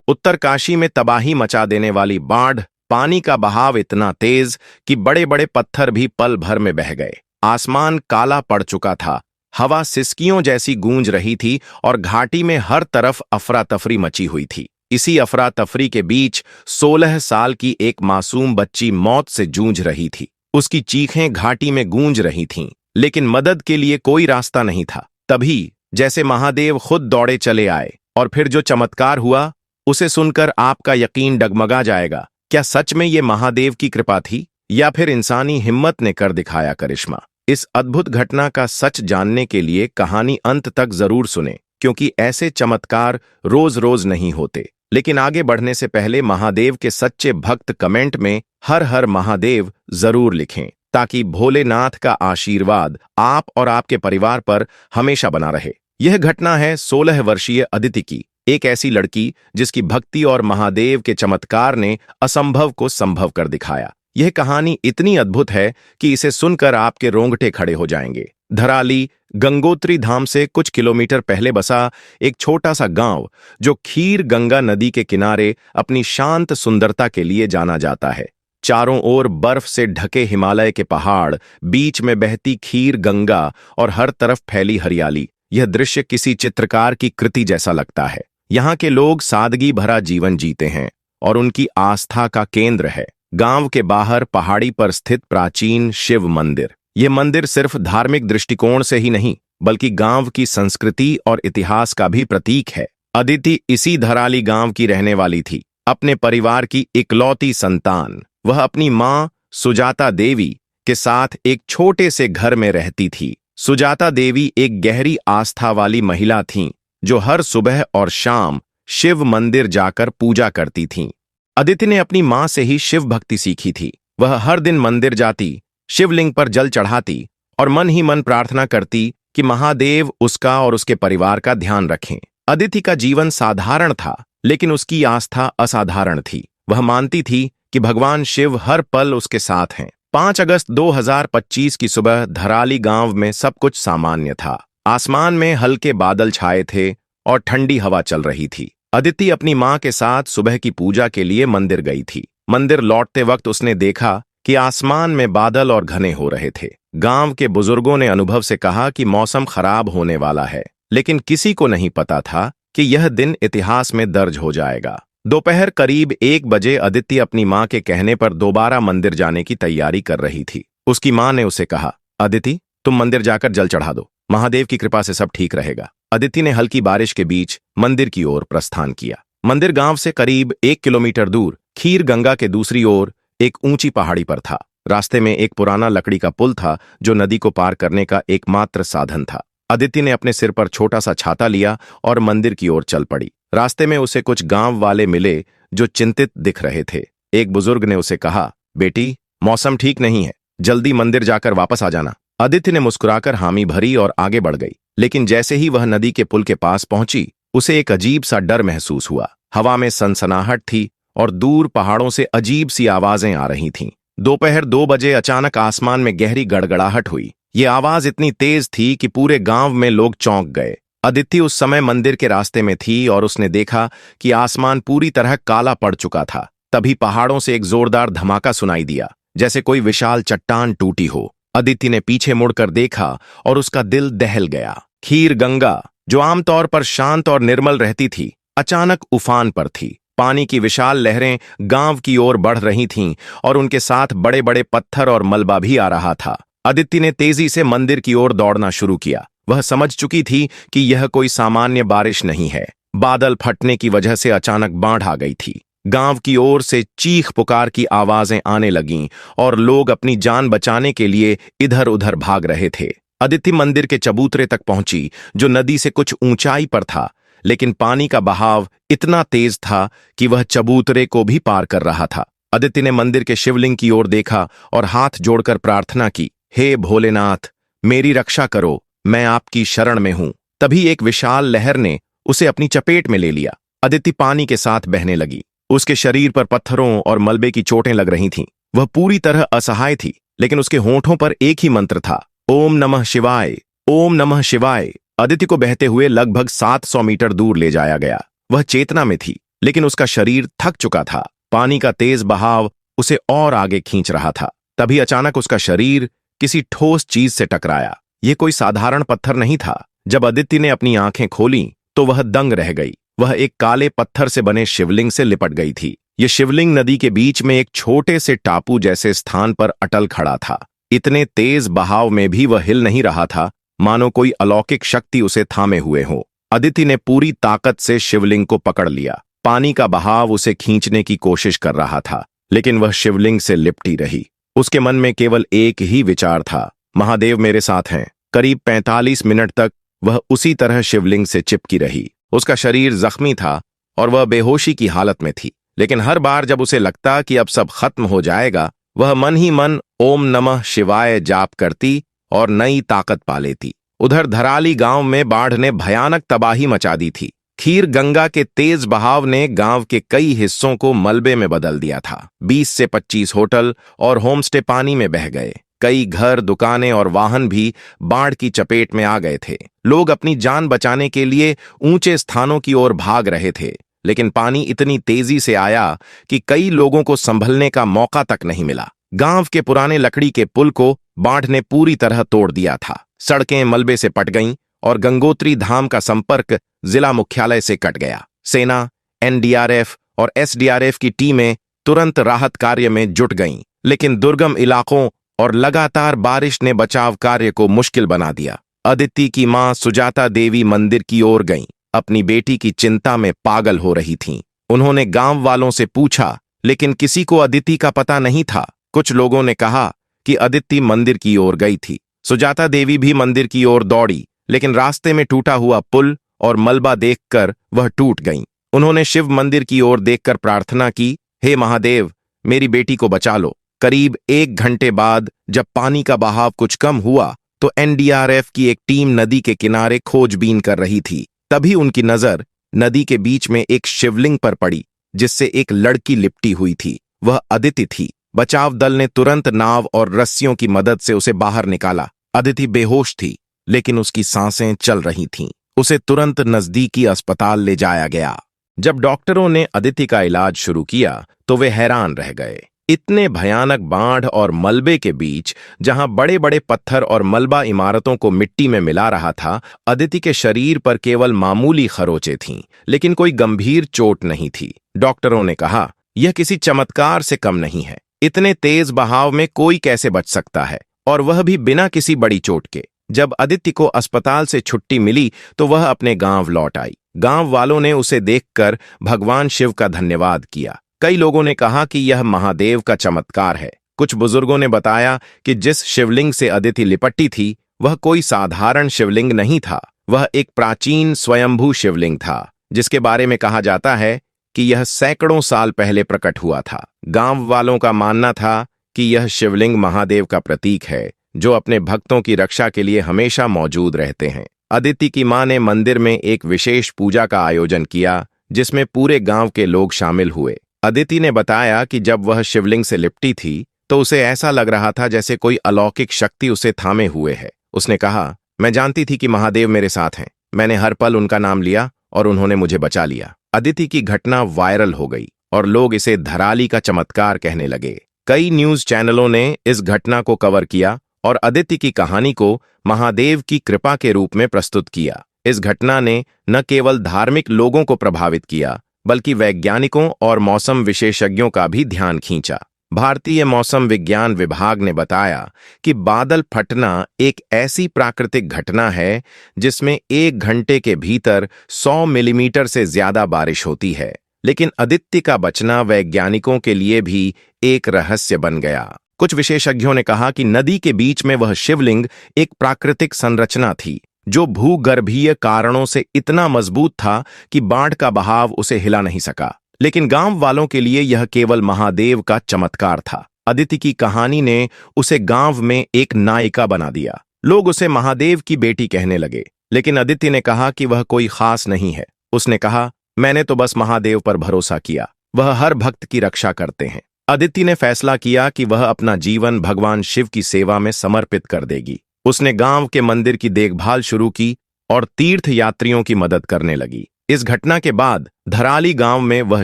उत्तरकाशी में तबाही मचा देने वाली बाढ़, पानी का बहाव इतना तेज कि बड़े बड़े पत्थर भी पल भर में बह गए। आसमान काला पड़ चुका था, हवा सिसकियों जैसी गूंज रही थी और घाटी में हर तरफ अफरा तफरी मची हुई थी। इसी अफरा तफरी के बीच 16 साल की एक मासूम बच्ची मौत से जूझ रही थी। उसकी चीखें घाटी में गूंज रही थीं, लेकिन मदद के लिए कोई रास्ता नहीं था। तभी जैसे महादेव खुद दौड़े चले आए, और फिर जो चमत्कार हुआ उसे सुनकर आपका यकीन डगमगा जाएगा। क्या सच में ये महादेव की कृपा थी, या फिर इंसानी हिम्मत ने कर दिखाया करिश्मा? इस अद्भुत घटना का सच जानने के लिए कहानी अंत तक जरूर सुने, क्योंकि ऐसे चमत्कार रोज रोज नहीं होते। लेकिन आगे बढ़ने से पहले महादेव के सच्चे भक्त कमेंट में हर हर महादेव जरूर लिखें, ताकि भोलेनाथ का आशीर्वाद आप और आपके परिवार पर हमेशा बना रहे। यह घटना है 16 वर्षीय अदिति की, एक ऐसी लड़की जिसकी भक्ति और महादेव के चमत्कार ने असंभव को संभव कर दिखाया। यह कहानी इतनी अद्भुत है कि इसे सुनकर आपके रोंगटे खड़े हो जाएंगे। धराली गंगोत्री धाम से कुछ किलोमीटर पहले बसा एक छोटा सा गांव, जो खीर गंगा नदी के किनारे अपनी शांत सुंदरता के लिए जाना जाता है। चारों ओर बर्फ से ढके हिमालय के पहाड़, बीच में बहती खीर गंगा और हर तरफ फैली हरियाली। यह दृश्य किसी चित्रकार की कृति जैसा लगता है। यहाँ के लोग सादगी भरा जीवन जीते हैं और उनकी आस्था का केंद्र है गांव के बाहर पहाड़ी पर स्थित प्राचीन शिव मंदिर। यह मंदिर सिर्फ धार्मिक दृष्टिकोण से ही नहीं, बल्कि गांव की संस्कृति और इतिहास का भी प्रतीक है। अदिति इसी धराली गांव की रहने वाली थी, अपने परिवार की इकलौती संतान। वह अपनी मां सुजाता देवी के साथ एक छोटे से घर में रहती थी। सुजाता देवी एक गहरी आस्था वाली महिला थीं, जो हर सुबह और शाम शिव मंदिर जाकर पूजा करती थीं। अदिति ने अपनी मां से ही शिव भक्ति सीखी थी। वह हर दिन मंदिर जाती, शिवलिंग पर जल चढ़ाती और मन ही मन प्रार्थना करती कि महादेव उसका और उसके परिवार का ध्यान रखें। अदिति का जीवन साधारण था, लेकिन उसकी आस्था असाधारण थी। वह मानती थी कि भगवान शिव हर पल उसके साथ हैं। 5 अगस्त 2025 की सुबह धराली गांव में सब कुछ सामान्य था। आसमान में हल्के बादल छाए थे और ठंडी हवा चल रही थी। अदिति अपनी मां के साथ सुबह की पूजा के लिए मंदिर गई थी। मंदिर लौटते वक्त उसने देखा कि आसमान में बादल और घने हो रहे थे। गांव के बुजुर्गों ने अनुभव से कहा कि मौसम खराब होने वाला है, लेकिन किसी को नहीं पता था कि यह दिन इतिहास में दर्ज हो जाएगा। दोपहर करीब 1 बजे अदिति अपनी मां के कहने पर दोबारा मंदिर जाने की तैयारी कर रही थी। उसकी मां ने उसे कहा, अदिति, तुम मंदिर जाकर जल चढ़ा दो, महादेव की कृपा से सब ठीक रहेगा। अदिति ने हल्की बारिश के बीच मंदिर की ओर प्रस्थान किया। मंदिर गांव से करीब 1 किलोमीटर दूर खीर गंगा के दूसरी ओर एक ऊंची पहाड़ी पर था। रास्ते में एक पुराना लकड़ी का पुल था, जो नदी को पार करने का एकमात्र साधन था। अदिति ने अपने सिर पर छोटा सा छाता लिया और मंदिर की ओर चल पड़ी। रास्ते में उसे कुछ गांव वाले मिले, जो चिंतित दिख रहे थे। एक बुजुर्ग ने उसे कहा, बेटी, मौसम ठीक नहीं है, जल्दी मंदिर जाकर वापस आ जाना। अदिति ने मुस्कुराकर हामी भरी और आगे बढ़ गई, लेकिन जैसे ही वह नदी के पुल के पास पहुंची, उसे एक अजीब सा डर महसूस हुआ। हवा में सनसनाहट थी और दूर पहाड़ों से अजीब सी आवाजें आ रही थीं। दोपहर 2 बजे अचानक आसमान में गहरी गड़गड़ाहट हुई। ये आवाज इतनी तेज थी कि पूरे गांव में लोग चौंक गए। अदिति उस समय मंदिर के रास्ते में थी और उसने देखा कि आसमान पूरी तरह काला पड़ चुका था। तभी पहाड़ों से एक जोरदार धमाका सुनाई दिया, जैसे कोई विशाल चट्टान टूटी हो। अदिति ने पीछे मुड़कर देखा और उसका दिल दहल गया। खीर गंगा, जो आमतौर पर शांत और निर्मल रहती थी, अचानक उफान पर थी। पानी की विशाल लहरें गांव की ओर बढ़ रही थीं और उनके साथ बड़े बड़े पत्थर और मलबा भी आ रहा था। अदिति ने तेजी से मंदिर की ओर दौड़ना शुरू किया। वह समझ चुकी थी कि यह कोई सामान्य बारिश नहीं है। बादल फटने की वजह से अचानक बाढ़ आ गई थी। गांव की ओर से चीख पुकार की आवाजें आने लगीं और लोग अपनी जान बचाने के लिए इधर उधर भाग रहे थे। अदिति मंदिर के चबूतरे तक पहुंची, जो नदी से कुछ ऊंचाई पर था, लेकिन पानी का बहाव इतना तेज था कि वह चबूतरे को भी पार कर रहा था। अदिति ने मंदिर के शिवलिंग की ओर देखा और हाथ जोड़कर प्रार्थना की, हे भोलेनाथ, मेरी रक्षा करो, मैं आपकी शरण में हूं। तभी एक विशाल लहर ने उसे अपनी चपेट में ले लिया। अदिति पानी के साथ बहने लगी। उसके शरीर पर पत्थरों और मलबे की चोटें लग रही थीं। वह पूरी तरह असहाय थी, लेकिन उसके होंठों पर एक ही मंत्र था, ओम नमः शिवाय, ओम नमः शिवाय। अदिति को बहते हुए लगभग 700 मीटर दूर ले जाया गया। वह चेतना में थी, लेकिन उसका शरीर थक चुका था। पानी का तेज बहाव उसे और आगे खींच रहा था। तभी अचानक उसका शरीर किसी ठोस चीज से टकराया। यह कोई साधारण पत्थर नहीं था। जब अदिति ने अपनी आंखें खोलीं तो वह दंग रह गई। वह एक काले पत्थर से बने शिवलिंग से लिपट गई थी। यह शिवलिंग नदी के बीच में एक छोटे से टापू जैसे स्थान पर अटल खड़ा था। इतने तेज बहाव में भी वह हिल नहीं रहा था, मानो कोई अलौकिक शक्ति उसे थामे हुए हो। अदिति ने पूरी ताकत से शिवलिंग को पकड़ लिया। पानी का बहाव उसे खींचने की कोशिश कर रहा था, लेकिन वह शिवलिंग से लिपटी रही। उसके मन में केवल एक ही विचार था, महादेव मेरे साथ हैं। करीब 45 मिनट तक वह उसी तरह शिवलिंग से चिपकी रही। उसका शरीर जख्मी था और वह बेहोशी की हालत में थी, लेकिन हर बार जब उसे लगता कि अब सब खत्म हो जाएगा, वह मन ही मन ओम नमः शिवाय जाप करती और नई ताकत पा लेती। उधर धराली गांव में बाढ़ ने भयानक तबाही मचा दी थी। खीर गंगा के तेज बहाव ने गांव के कई हिस्सों को मलबे में बदल दिया था। 20 से 25 होटल और होमस्टे पानी में बह गए। कई घर, दुकानें और वाहन भी बाढ़ की चपेट में आ गए थे। लोग अपनी जान बचाने के लिए ऊंचे स्थानों की ओर भाग रहे थे, लेकिन पानी इतनी तेजी से आया कि कई लोगों को संभलने का मौका तक नहीं मिला। गांव के पुराने लकड़ी के पुल को बाढ़ ने पूरी तरह तोड़ दिया था। सड़कें मलबे से पट गईं और गंगोत्री धाम का संपर्क जिला मुख्यालय से कट गया। सेना, एनडीआरएफ और एसडीआरएफ की टीमें तुरंत राहत कार्य में जुट गईं, लेकिन दुर्गम इलाकों और लगातार बारिश ने बचाव कार्य को मुश्किल बना दिया। अदिति की मां सुजाता देवी मंदिर की ओर गईं। अपनी बेटी की चिंता में पागल हो रही थीं। उन्होंने गांव वालों से पूछा, लेकिन किसी को अदिति का पता नहीं था। कुछ लोगों ने कहा कि अदिति मंदिर की ओर गई थी। सुजाता देवी भी मंदिर की ओर दौड़ी, लेकिन रास्ते में टूटा हुआ पुल और मलबा देखकर वह टूट गईं। उन्होंने शिव मंदिर की ओर देखकर प्रार्थना की, हे महादेव, मेरी बेटी को बचा लो। करीब 1 घंटे बाद जब पानी का बहाव कुछ कम हुआ तो एनडीआरएफ की एक टीम नदी के किनारे खोजबीन कर रही थी। तभी उनकी नजर नदी के बीच में एक शिवलिंग पर पड़ी, जिससे एक लड़की लिपटी हुई थी। वह अदिति थी। बचाव दल ने तुरंत नाव और रस्सियों की मदद से उसे बाहर निकाला। अदिति बेहोश थी, लेकिन उसकी सांसें चल रही थीं। उसे तुरंत नजदीकी अस्पताल ले जाया गया। जब डॉक्टरों ने अदिति का इलाज शुरू किया तो वे हैरान रह गए। इतने भयानक बाढ़ और मलबे के बीच, जहां बड़े बड़े पत्थर और मलबा इमारतों को मिट्टी में मिला रहा था, अदिति के शरीर पर केवल मामूली खरोंचें थीं, लेकिन कोई गंभीर चोट नहीं थी। डॉक्टरों ने कहा, यह किसी चमत्कार से कम नहीं है। इतने तेज बहाव में कोई कैसे बच सकता है, और वह भी बिना किसी बड़ी चोट के। जब अदिति को अस्पताल से छुट्टी मिली तो वह अपने गांव लौट आई। गांव वालों ने उसे देखकर भगवान शिव का धन्यवाद किया। कई लोगों ने कहा कि यह महादेव का चमत्कार है। कुछ बुजुर्गों ने बताया कि जिस शिवलिंग से अदिति लिपटी थी, वह कोई साधारण शिवलिंग नहीं था। वह एक प्राचीन स्वयंभू शिवलिंग था, जिसके बारे में कहा जाता है कि यह सैकड़ों साल पहले प्रकट हुआ था। गांव वालों का मानना था कि यह शिवलिंग महादेव का प्रतीक है, जो अपने भक्तों की रक्षा के लिए हमेशा मौजूद रहते हैं। अदिति की मां ने मंदिर में एक विशेष पूजा का आयोजन किया, जिसमें पूरे गांव के लोग शामिल हुए। अदिति ने बताया कि जब वह शिवलिंग से लिपटी थी तो उसे ऐसा लग रहा था जैसे कोई अलौकिक शक्ति उसे थामे हुए है। उसने कहा, मैं जानती थी कि महादेव मेरे साथ हैं। मैंने हर पल उनका नाम लिया और उन्होंने मुझे बचा लिया। अदिति की घटना वायरल हो गई और लोग इसे धराली का चमत्कार कहने लगे। कई न्यूज चैनलों ने इस घटना को कवर किया और अदिति की कहानी को महादेव की कृपा के रूप में प्रस्तुत किया। इस घटना ने न केवल धार्मिक लोगों को प्रभावित किया, बल्कि वैज्ञानिकों और मौसम विशेषज्ञों का भी ध्यान खींचा। भारतीय मौसम विज्ञान विभाग ने बताया कि बादल फटना एक ऐसी प्राकृतिक घटना है जिसमें 1 घंटे के भीतर 100 मिलीमीटर से ज्यादा बारिश होती है। लेकिन अदिति का बचना वैज्ञानिकों के लिए भी एक रहस्य बन गया। कुछ विशेषज्ञों ने कहा कि नदी के बीच में वह शिवलिंग एक प्राकृतिक संरचना थी, जो भूगर्भीय कारणों से इतना मजबूत था कि बाढ़ का बहाव उसे हिला नहीं सका। लेकिन गांव वालों के लिए यह केवल महादेव का चमत्कार था। अदिति की कहानी ने उसे गांव में एक नायिका बना दिया। लोग उसे महादेव की बेटी कहने लगे, लेकिन अदिति ने कहा कि वह कोई खास नहीं है। उसने कहा, मैंने तो बस महादेव पर भरोसा किया, वह हर भक्त की रक्षा करते हैं। अदिति ने फैसला किया कि वह अपना जीवन भगवान शिव की सेवा में समर्पित कर देगी। उसने गांव के मंदिर की देखभाल शुरू की और तीर्थ यात्रियों की मदद करने लगी। इस घटना के बाद धराली गांव में वह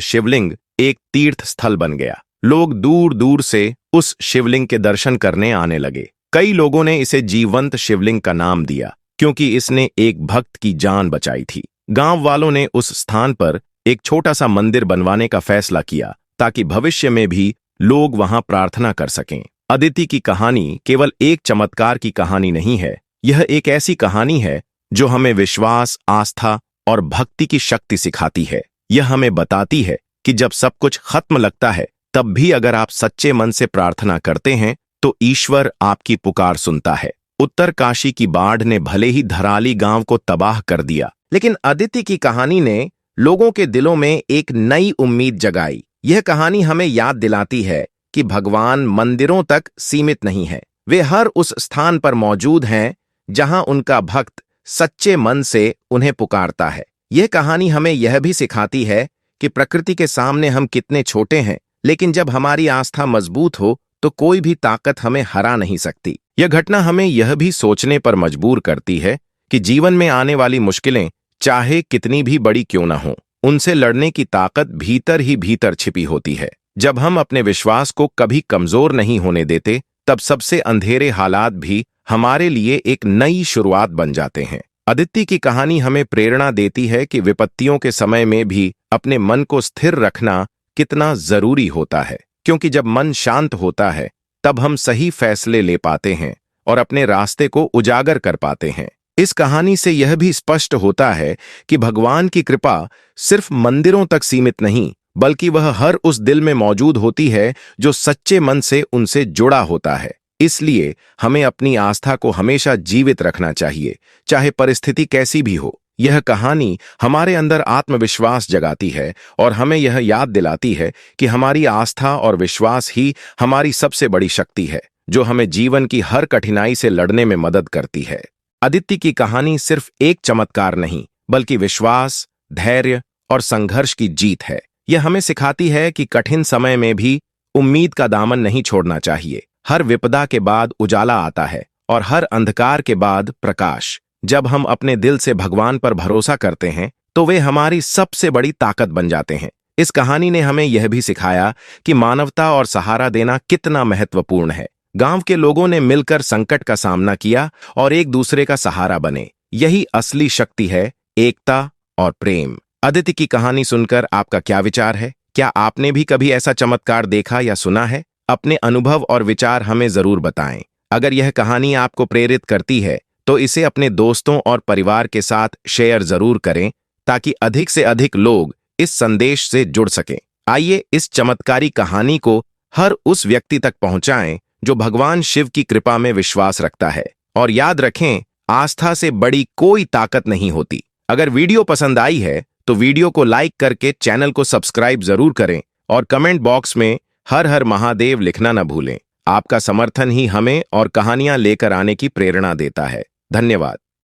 शिवलिंग एक तीर्थ स्थल बन गया। लोग दूर दूर से उस शिवलिंग के दर्शन करने आने लगे। कई लोगों ने इसे जीवंत शिवलिंग का नाम दिया क्योंकि इसने एक भक्त की जान बचाई थी। गांव वालों ने उस स्थान पर एक छोटा सा मंदिर बनवाने का फैसला किया ताकि भविष्य में भी लोग वहां प्रार्थना कर सकें। अदिति की कहानी केवल एक चमत्कार की कहानी नहीं है, यह एक ऐसी कहानी है जो हमें विश्वास, आस्था और भक्ति की शक्ति सिखाती है। यह हमें बताती है कि जब सब कुछ खत्म लगता है, तब भी अगर आप सच्चे मन से प्रार्थना करते हैं तो ईश्वर आपकी पुकार सुनता है। उत्तरकाशी की बाढ़ ने भले ही धराली गांव को तबाह कर दिया, लेकिन अदिति की कहानी ने लोगों के दिलों में एक नई उम्मीद जगाई। यह कहानी हमें याद दिलाती है कि भगवान मंदिरों तक सीमित नहीं है, वे हर उस स्थान पर मौजूद हैं जहां उनका भक्त सच्चे मन से उन्हें पुकारता है। यह कहानी हमें यह भी सिखाती है कि प्रकृति के सामने हम कितने छोटे हैं, लेकिन जब हमारी आस्था मजबूत हो तो कोई भी ताकत हमें हरा नहीं सकती। यह घटना हमें यह भी सोचने पर मजबूर करती है कि जीवन में आने वाली मुश्किलें चाहे कितनी भी बड़ी क्यों न हो, उनसे लड़ने की ताकत भीतर ही भीतर छिपी होती है। जब हम अपने विश्वास को कभी कमजोर नहीं होने देते, तब सबसे अंधेरे हालात भी हमारे लिए एक नई शुरुआत बन जाते हैं। अदिति की कहानी हमें प्रेरणा देती है कि विपत्तियों के समय में भी अपने मन को स्थिर रखना कितना जरूरी होता है, क्योंकि जब मन शांत होता है तब हम सही फैसले ले पाते हैं और अपने रास्ते को उजागर कर पाते हैं। इस कहानी से यह भी स्पष्ट होता है कि भगवान की कृपा सिर्फ मंदिरों तक सीमित नहीं, बल्कि वह हर उस दिल में मौजूद होती है जो सच्चे मन से उनसे जुड़ा होता है। इसलिए हमें अपनी आस्था को हमेशा जीवित रखना चाहिए, चाहे परिस्थिति कैसी भी हो। यह कहानी हमारे अंदर आत्मविश्वास जगाती है और हमें यह याद दिलाती है कि हमारी आस्था और विश्वास ही हमारी सबसे बड़ी शक्ति है, जो हमें जीवन की हर कठिनाई से लड़ने में मदद करती है। अदिति की कहानी सिर्फ एक चमत्कार नहीं, बल्कि विश्वास, धैर्य और संघर्ष की जीत है। यह हमें सिखाती है कि कठिन समय में भी उम्मीद का दामन नहीं छोड़ना चाहिए। हर विपदा के बाद उजाला आता है और हर अंधकार के बाद प्रकाश। जब हम अपने दिल से भगवान पर भरोसा करते हैं तो वे हमारी सबसे बड़ी ताकत बन जाते हैं। इस कहानी ने हमें यह भी सिखाया कि मानवता और सहारा देना कितना महत्वपूर्ण है। गांव के लोगों ने मिलकर संकट का सामना किया और एक दूसरे का सहारा बने। यही असली शक्ति है, एकता और प्रेम। अदिति की कहानी सुनकर आपका क्या विचार है? क्या आपने भी कभी ऐसा चमत्कार देखा या सुना है? अपने अनुभव और विचार हमें जरूर बताएं। अगर यह कहानी आपको प्रेरित करती है तो इसे अपने दोस्तों और परिवार के साथ शेयर जरूर करें ताकि अधिक से अधिक लोग इस संदेश से जुड़ सकें। आइए इस चमत्कारी कहानी को हर उस व्यक्ति तक पहुंचाएं जो भगवान शिव की कृपा में विश्वास रखता है। और याद रखें, आस्था से बड़ी कोई ताकत नहीं होती। अगर वीडियो पसंद आई है तो वीडियो को लाइक करके चैनल को सब्सक्राइब जरूर करें और कमेंट बॉक्स में हर हर महादेव लिखना न भूलें। आपका समर्थन ही हमें और कहानियां लेकर आने की प्रेरणा देता है। धन्यवाद।